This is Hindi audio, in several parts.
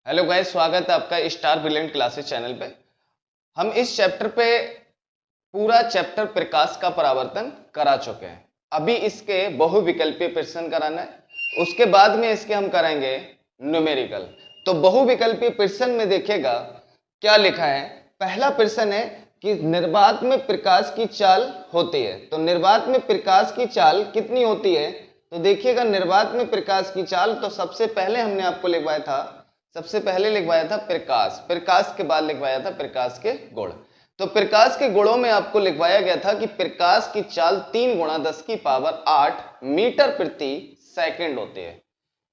हेलो गाइस, स्वागत है आपका स्टार ब्रिलियंट क्लासेस चैनल पे। हम इस चैप्टर पे पूरा चैप्टर प्रकाश का परावर्तन करा चुके हैं। अभी इसके बहुविकल्पीय प्रश्न कराना है, उसके बाद में इसके हम करेंगे न्यूमेरिकल। तो बहुविकल्पीय प्रश्न में देखिएगा क्या लिखा है। पहला प्रश्न है कि निर्वात में प्रकाश की चाल होती है, तो निर्वात में प्रकाश की चाल कितनी होती है। तो देखिएगा निर्वात में प्रकाश की चाल, तो सबसे पहले हमने आपको लिखवाया था, सबसे पहले लिखवाया था प्रकाश, प्रकाश के बाद लिखवाया था प्रकाश के गुण। तो प्रकाश के गुणों में आपको लिखवाया गया था कि प्रकाश की चाल 3 × 10⁸ मीटर प्रति सेकंड होती है।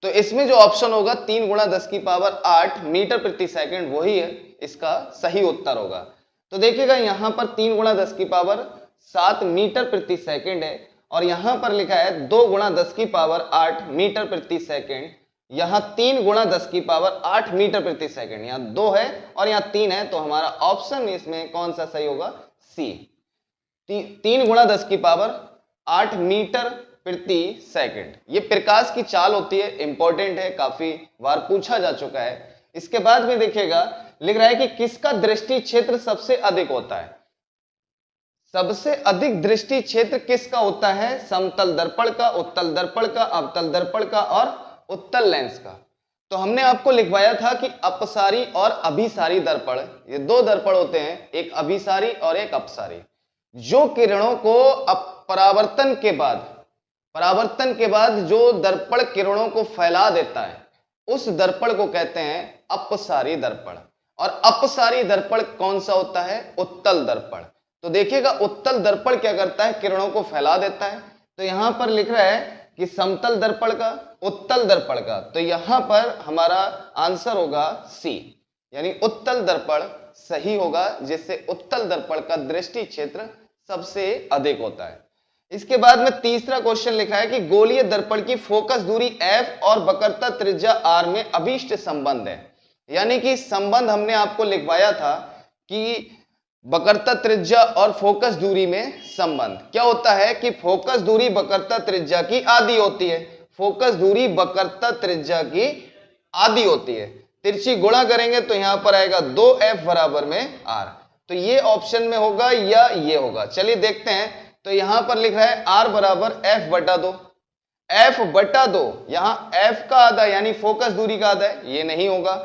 तो इसमें जो ऑप्शन होगा 3 × 10⁸ मीटर प्रति सेकंड, वही है इसका सही उत्तर होगा। तो देखिएगा यहां पर 3 × 10⁷ मीटर प्रति सेकंड है, और यहां पर लिखा है 2 × 10⁸ मीटर प्रति सेकंड। यहां 3 × 10⁸ मीटर प्रति सेकंड, यहां 2 है और यहां 3 है, तो हमारा ऑप्शन इसमें कौन सा सही होगा, सी। 3 × 10⁸ मीटर प्रति सेकंड ये प्रकाश की चाल होती है, इंपॉर्टेंट है, काफी बार पूछा जा चुका है। इसके बाद में देखिएगा लिख रहा है कि किसका दृष्टि क्षेत्र सबसे अधिक होता है। सबसे अधिक दृष्टि क्षेत्र किसका होता है, समतल दर्पण का, उत्तल दर्पण का, अवतल दर्पण का और उत्तल लेंस का। तो हमने आपको लिखवाया था कि अपसारी और अभिसारी दर्पण, ये दो दर्पण होते हैं, एक अभिसारी और एक अपसारी। जो किरणों को परावर्तन के बाद जो दर्पण किरणों को फैला देता है, उस दर्पण को कहते हैं अपसारी दर्पण। और अपसारी दर्पण कौन सा होता है, उत्तल दर्पण। तो देखिएगा उत्तल दर्पण क्या करता है, किरणों को फैला देता है। तो यहां पर लिख रहा है कि समतल दर्पण का, उत्तल दर्पण का, तो यहां पर हमारा आंसर होगा सी, यानी उत्तल दर्पण सही होगा, जिससे उत्तल दर्पण का दृष्टि क्षेत्र सबसे अधिक होता है। इसके बाद में तीसरा क्वेश्चन लिखा है कि गोलीय दर्पण की फोकस दूरी f और वक्रता त्रिज्या r में अभीष्ट संबंध है। यानी कि संबंध हमने आपको लिखवाया था कि वक्रता त्रिज्या और फोकस दूरी में संबंध क्या होता है कि फोकस दूरी वक्रता त्रिज्या की आधी होती है। फोकस दूरी वक्रता त्रिज्या की आधी होती है। तिरछी गुणा करेंगे तो यहां पर आएगा 2f बराबर में r। तो ये ऑप्शन में होगा या ये होगा, चलिए देखते हैं। तो यहां पर लिख रहा है r बराबर f बटा 2, f बटा 2, यहां f का आधा यानी फोकस दूरी का आधा है, ये नहीं होगा।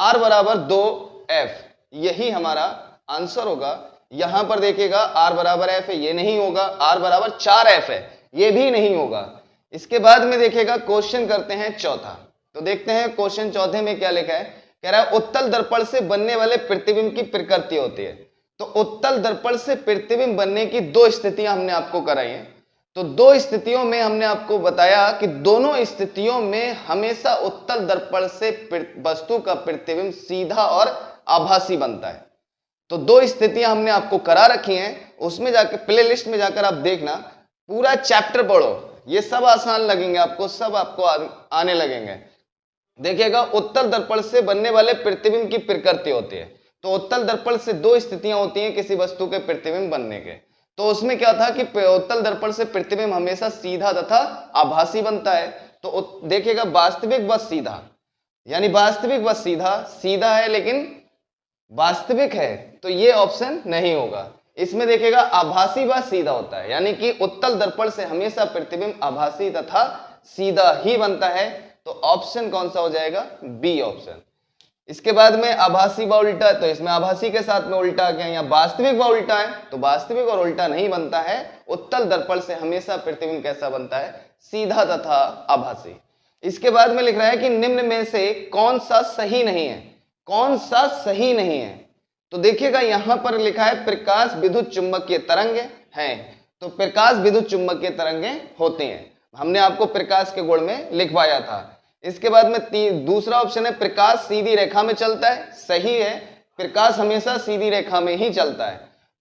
r बराबर 2f, यही हमारा आंसर होगा। यहां पर देखिएगा r बराबर f है, ये नहीं होगा। r बराबर 4f है, ये भी नहीं होगा। इसके बाद में देखिएगा क्वेश्चन करते हैं चौथा। तो देखते हैं क्वेश्चन चौथे में क्या लिखा है। कह रहा है उत्तल दर्पण से बनने वाले प्रतिबिंब की प्रकृति होती है। तो उत्तल दर्पण से प्रतिबिंब बनने की दो स्थितियां हमने आपको कराई हैं। तो दो स्थितियों में हमने आपको बताया कि दोनों स्थितियों में हमेशा उत्तल दर्पण से वस्तु का प्रतिबिंब सीधा और आभासी बनता है। तो दो स्थितियां हमने आपको करा रखी हैं, उसमें जाकर प्लेलिस्ट में जाकर आप देखना, पूरा चैप्टर पढ़ो, ये सब आसान लगेंगे आपको, सब आपको आने लगेंगे। देखिएगा उत्तल दर्पण से बनने वाले प्रतिबिंब की प्रकृति होती है। तो उत्तल दर्पण से दो स्थितियां होती हैं किसी वस्तु के प्रतिबिंब बनने के। तो उसमें क्या था कि उत्तल दर्पण से प्रतिबिंब हमेशा सीधा तथा आभासी बनता है। तो देखिएगा वास्तविक व सीधा, यानी वास्तविक व सीधा, सीधा है लेकिन वास्तविक है, तो ये ऑप्शन नहीं होगा। इसमें देखिएगा आभासी व सीधा होता है, यानी कि उत्तल दर्पण से हमेशा प्रतिबिंब आभासी तथा सीधा ही बनता है। तो ऑप्शन कौन सा हो जाएगा, बी ऑप्शन। इसके बाद में आभासी व उल्टा, तो इसमें आभासी के साथ में उल्टा आ गया, यहाँ वास्तविक व उल्टा है, तो वास्तविक और उल्टा नहीं बनता है। उत्तल दर्पण से हमेशा प्रतिबिंब कैसा बनता है, सीधा तथा आभासी। इसके बाद में लिख रहा है कि निम्न में से कौन सा सही नहीं है, कौन सा सही नहीं है। तो देखिएगा यहां पर लिखा है प्रकाश विद्युत चुंबकीय तरंगे हैं। तो प्रकाश विद्युत चुंबकीय तरंगे होते हैं, हमने आपको प्रकाश के गुण में लिखवाया था। इसके बाद में दूसरा ऑप्शन है प्रकाश सीधी रेखा में चलता है, सही है, प्रकाश हमेशा सीधी रेखा में ही चलता है।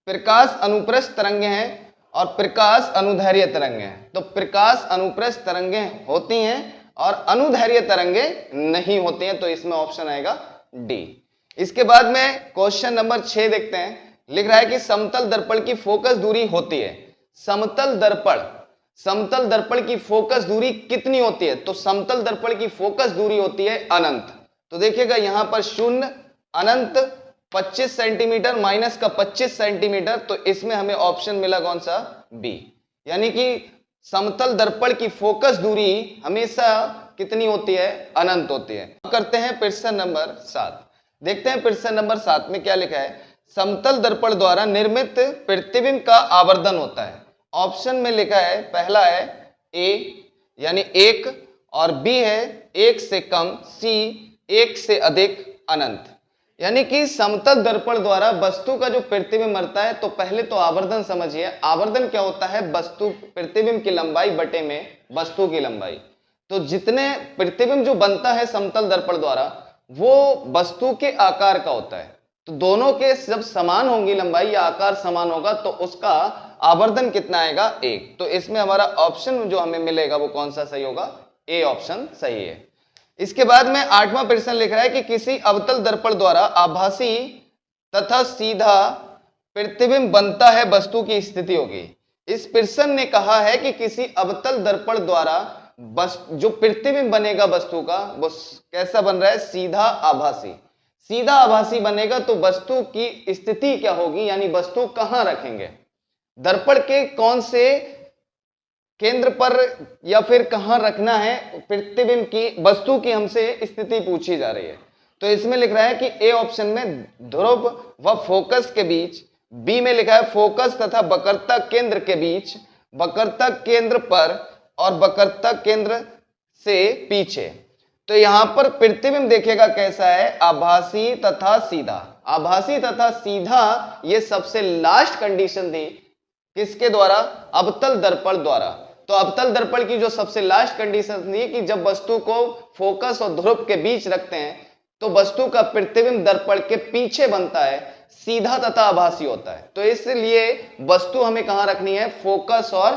प्रकाश अनुप्रस्थ तरंगे हैं और प्रकाश अनुदैर्घ्य तरंगे हैं। तो प्रकाश अनुप्रस्थ तरंगे होती हैं और अनुदैर्घ्य तरंगे नहीं होती हैं, तो इसमें ऑप्शन आएगा डी। इसके बाद में क्वेश्चन नंबर 6 देखते हैं। लिख रहा है कि समतल दर्पण की फोकस दूरी होती है। समतल दर्पण की फोकस दूरी कितनी होती है। तो समतल दर्पण की फोकस दूरी होती है अनंत। तो देखिएगा यहां पर शून्य, अनंत, 25 सेंटीमीटर माइनस का 25 सेंटीमीटर, तो इसमें हमें ऑप्शन मिला कौन सा, बी। यानी कि समतल दर्पण की फोकस दूरी हमेशा कितनी होती है, अनंत होती है। अब करते हैं प्रश्न नंबर 7। देखते हैं प्रश्न नंबर 7 में क्या लिखा है। समतल दर्पण द्वारा निर्मित प्रतिबिंब का आवर्धन होता है। ऑप्शन में लिखा है, पहला है ए यानी 1, और बी है 1 से कम, सी 1 से अधिक, अनंत। यानी कि समतल दर्पण द्वारा वस्तु का जो प्रतिबिंब मरता है, तो पहले तो आवर्धन समझिए। आवर्धन क्या होता है, वस्तु प्रतिबिंब की लंबाई बटे में वस्तु की लंबाई। तो जितने प्रतिबिंब जो बनता है समतल दर्पण द्वारा, वो वस्तु के आकार का होता है। तो दोनों के जब समान होंगी लंबाई या आकार समान होगा, तो उसका आवर्धन कितना आएगा, 1। तो इसमें हमारा ऑप्शन जो हमें मिलेगा वो कौन सा सही होगा, ए ऑप्शन सही है। इसके बाद में 8वां प्रश्न लिख रहा है कि किसी अवतल दर्पण द्वारा आभासी तथा सीधा प्रतिबिंब बनता है, वस्तु की स्थिति होगी। इस प्रश्न ने कहा है कि किसी अवतल दर्पण द्वारा जो प्रतिबिंब बनेगा वस्तु का, वो कैसा बन रहा है, सीधा आभासी। सीधा आभासी बनेगा तो वस्तु की स्थिति क्या होगी, यानी वस्तु कहां रखेंगे, दर्पण के कौन से केंद्र पर या फिर कहां रखना है प्रतिबिंब की, वस्तु की हमसे स्थिति पूछी जा रही है। तो इसमें लिख रहा है कि ए ऑप्शन में ध्रुव व फोकस के बीच, बी में लिखा है फोकस तथा वक्रता केंद्र के बीच, वक्रता केंद्र पर और वक्रता केंद्र से पीछे। तो यहां पर प्रतिबिंब देखिएगा कैसा है, आभासी तथा सीधा। आभासी तथा सीधा ये सबसे लास्ट कंडीशन थी किसके द्वारा, अवतल दर्पण द्वारा। तो अवतल दर्पण की जो सबसे लास्ट कंडीशन थी कि जब वस्तु को फोकस और ध्रुव के बीच रखते हैं, तो वस्तु का प्रतिबिंब दर्पण के पीछे बनता है, सीधा तथा आभासी होता है। तो इसलिए वस्तु हमें कहां रखनी है, फोकस और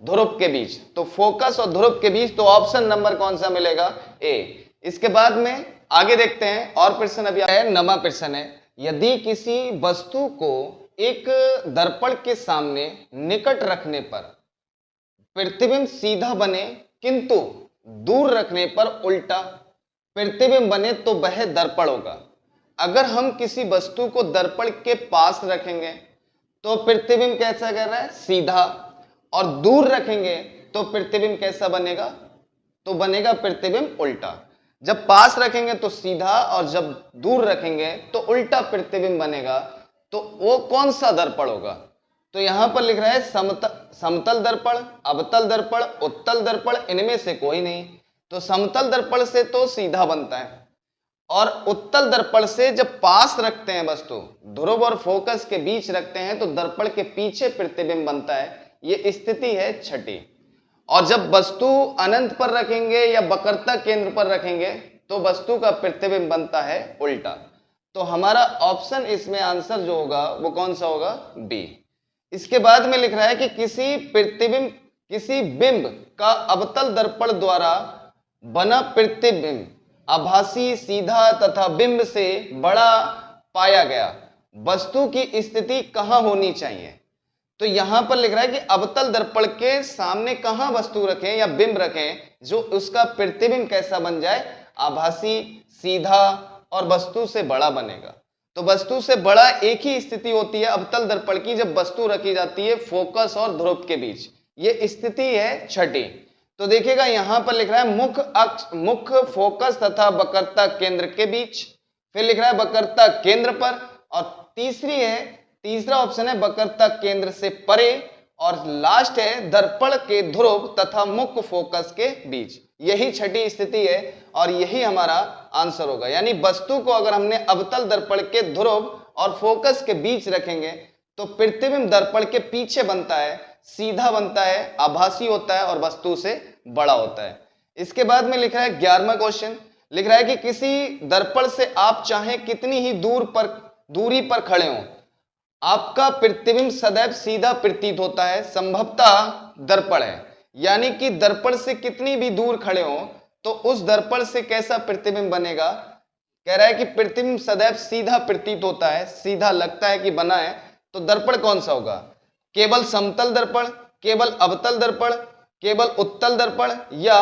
ध्रुव के बीच। तो फोकस और ध्रुव के बीच, तो ऑप्शन नंबर कौन सा मिलेगा, ए। इसके बाद में आगे देखते हैं और प्रश्न अभी है, 9वां प्रश्न है। यदि किसी वस्तु को एक दर्पण के सामने निकट रखने पर प्रतिबिंब सीधा बने, किंतु दूर रखने पर उल्टा प्रतिबिंब बने, तो वह दर्पण होगा। अगर हम किसी वस्तु को दर्पण के पास रखेंगे तो प्रतिबिंब कैसा कर रहा है, सीधा, और दूर रखेंगे तो प्रतिबिंब कैसा बनेगा, तो बनेगा प्रतिबिंब उल्टा। जब पास रखेंगे तो सीधा, और जब दूर रखेंगे तो उल्टा प्रतिबिंब बनेगा। तो वो कौन सा दर्पण होगा, तो यहां पर लिख रहा है समतल दर्पण, अवतल दर्पण, उत्तल दर्पण, इनमें से कोई नहीं। तो समतल दर्पण से तो सीधा बनता है, और उत्तल दर्पण से जब पास रखते हैं वस्तु, ध्रुव और फोकस के बीच रखते हैं, तो दर्पण के पीछे प्रतिबिंब बनता है। ये स्थिति है छठी। और जब वस्तु अनंत पर रखेंगे या वक्रता केंद्र पर रखेंगे, तो वस्तु का प्रतिबिंब बनता है उल्टा। तो हमारा ऑप्शन इसमें आंसर जो होगा वो कौन सा होगा, बी। इसके बाद में लिख रहा है कि किसी बिंब का अवतल दर्पण द्वारा बना प्रतिबिंब आभासी, सीधा तथा बिंब से बड़ा पाया गया, वस्तु की स्थिति कहां होनी चाहिए। तो यहां पर लिख रहा है कि अवतल दर्पण के सामने कहां वस्तु रखें या बिंब रखें जो उसका प्रतिबिंब कैसा बन जाए, आभासी, सीधा और वस्तु से बड़ा बनेगा। तो वस्तु से बड़ा एक ही स्थिति होती है अवतल दर्पण की, जब वस्तु रखी जाती है फोकस और ध्रुव के बीच। ये स्थिति है छठी। तो देखिएगा यहां पर लिख रहा है मुख्य फोकस तथा वक्रता केंद्र के बीच, फिर लिख रहा है वक्रता केंद्र पर, और तीसरा ऑप्शन है वक्रता केंद्र से परे, और लास्ट है दर्पण के ध्रुव तथा मुख्य फोकस के बीच। यही छठी स्थिति है और यही हमारा आंसर होगा। यानी वस्तु को अगर हमने अवतल दर्पण के ध्रुव और फोकस के बीच रखेंगे तो प्रतिबिंब दर्पण के पीछे बनता है, सीधा बनता है, आभासी होता है और वस्तु से बड़ा होता है। इसके बाद में लिखा है 11वां क्वेश्चन, लिख रहा है कि किसी दर्पण से आप चाहे कितनी ही दूरी पर खड़े हो, आपका प्रतिबिंब सदैव सीधा प्रतीत होता है, संभवतः दर्पण है। यानी कि दर्पण से कितनी भी दूर खड़े हो तो उस दर्पण से कैसा प्रतिबिंब बनेगा, कह रहा है कि प्रतिबिंब सदैव सीधा प्रतीत होता है, सीधा लगता है कि बना है। तो दर्पण कौन सा होगा, केवल समतल दर्पण, केवल अवतल दर्पण, केवल उत्तल दर्पण, या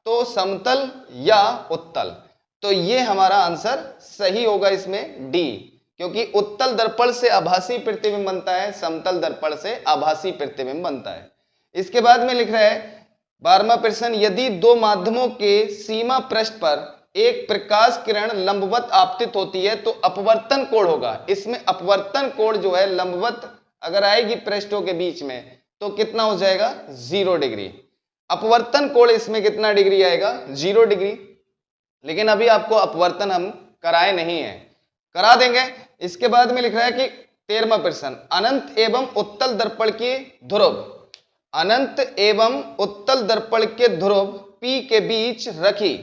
तो समतल या उत्तल। तो तो ये हमारा आंसर सही होगा इसमें डी, क्योंकि उत्तल दर्पण से आभासी प्रतिबिंब बनता है, समतल दर्पण से आभासी प्रतिबिंब बनता है। इसके बाद में लिख रहा है 12वां प्रश्न, यदि दो माध्यमों के सीमा पृष्ठ पर एक प्रकाश किरण लंबवत आपतित होती है तो अपवर्तन कोण होगा। इसमें अपवर्तन कोण जो है लंबवत अगर आएगी पृष्ठों के बीच में तो कितना हो जाएगा 0 डिग्री। अपवर्तन कोण इसमें कितना डिग्री आएगा 0 डिग्री। लेकिन अभी आपको अपवर्तन हम कराए नहीं है, करा देंगे। इसके बाद में लिख रहा है कि 13वां प्रश्न, अनंत एवं उत्तल दर्पण के ध्रुव, अनंत एवं उत्तल दर्पण के ध्रुव P के बीच रखी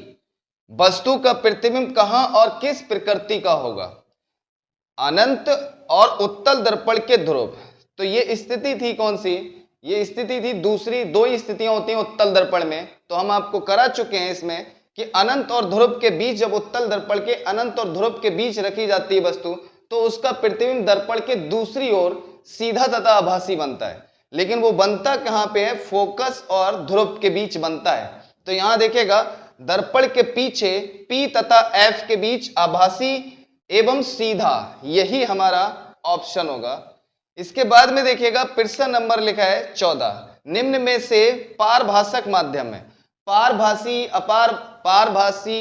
वस्तु का प्रतिबिंब कहां और किस प्रकृति का होगा। अनंत और उत्तल दर्पण के ध्रुव, तो ये स्थिति थी कौन सी, ये स्थिति थी दूसरी। दो ही स्थितियां होती हैं उत्तल दर्पण में, तो हम आपको करा चुके हैं इसमें कि अनंत और ध्रुव के बीच, जब उत्तल दर्पण के अनंत और ध्रुव के बीच रखी जाती है वस्तु तो उसका प्रतिबिंब दर्पण के दूसरी ओर सीधा तथा आभासी बनता है। लेकिन वो बनता कहां पे है, फोकस और ध्रुव के बीच बनता है। तो यहां देखिएगा दर्पण के पीछे P तथा F के बीच आभासी एवं सीधा, यही हमारा ऑप्शन होगा। इसके बाद में देखिएगा प्रश्न नंबर लिखा है 14, निम्न में से पारभाषक माध्यम है, पारभासी अपार पारभासी,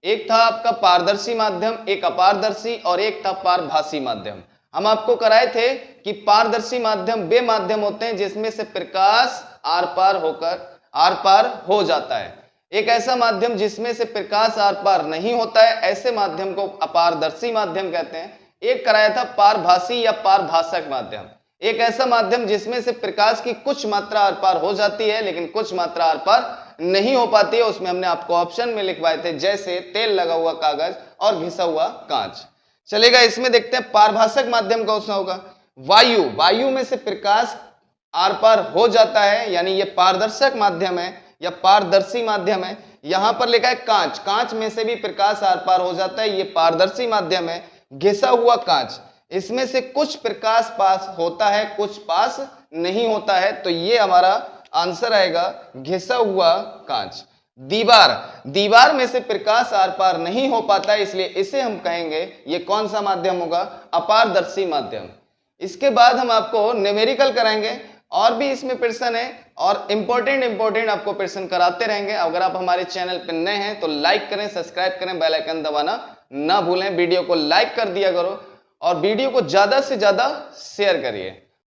एक था आपका पारदर्शी माध्यम, एक अपारदर्शी और एक था पारभासी माध्यम। हम आपको कराए थे कि पारदर्शी माध्यम वे माध्यम होते हैं जिसमें से प्रकाश आर पार होकर आर पार हो जाता है। एक ऐसा माध्यम जिसमें से प्रकाश आर पार नहीं होता है, ऐसे माध्यम को अपारदर्शी माध्यम कहते हैं। एक कराया था पारभासी या पारभाषक माध्यम, एक ऐसा माध्यम जिसमें से प्रकाश की कुछ मात्रा आर पार हो जाती है लेकिन कुछ मात्रा आर पार नहीं हो पाती है। उसमें हमने आपको ऑप्शन में लिखवाए थे, जैसे तेल लगा हुआ कागज और घिसा हुआ कांच। चलेगा, इसमें देखते हैं पारभाषक माध्यम कौन सा होगा। वायु, वायु में से प्रकाश आर पार हो जाता है, यानी ये पारदर्शक माध्यम है या पारदर्शी माध्यम है। यहां पर लिखा है कांच, कांच में से भी प्रकाश आर पार हो जाता है, ये पारदर्शी माध्यम है। घिसा हुआ कांच, इसमें से कुछ प्रकाश पास होता है कुछ पास नहीं होता है, तो ये हमारा आंसर आएगा घिसा हुआ कांच। दीवार, दीवार में से प्रकाश आर पार नहीं हो पाता है, इसलिए इसे हम कहेंगे ये कौन सा माध्यम होगा, अपारदर्शी माध्यम। इसके बाद हम आपको न्यूमेरिकल कराएंगे, और भी इसमें प्रश्न है और इंपॉर्टेंट आपको प्रश्न कराते रहेंगे। अगर आप हमारे चैनल पर नए हैं तो लाइक करें, सब्सक्राइब करें, बेल आइकन दबाना ना भूलें। वीडियो को लाइक कर दिया करो और वीडियो को ज्यादा से ज्यादा शेयर करिए।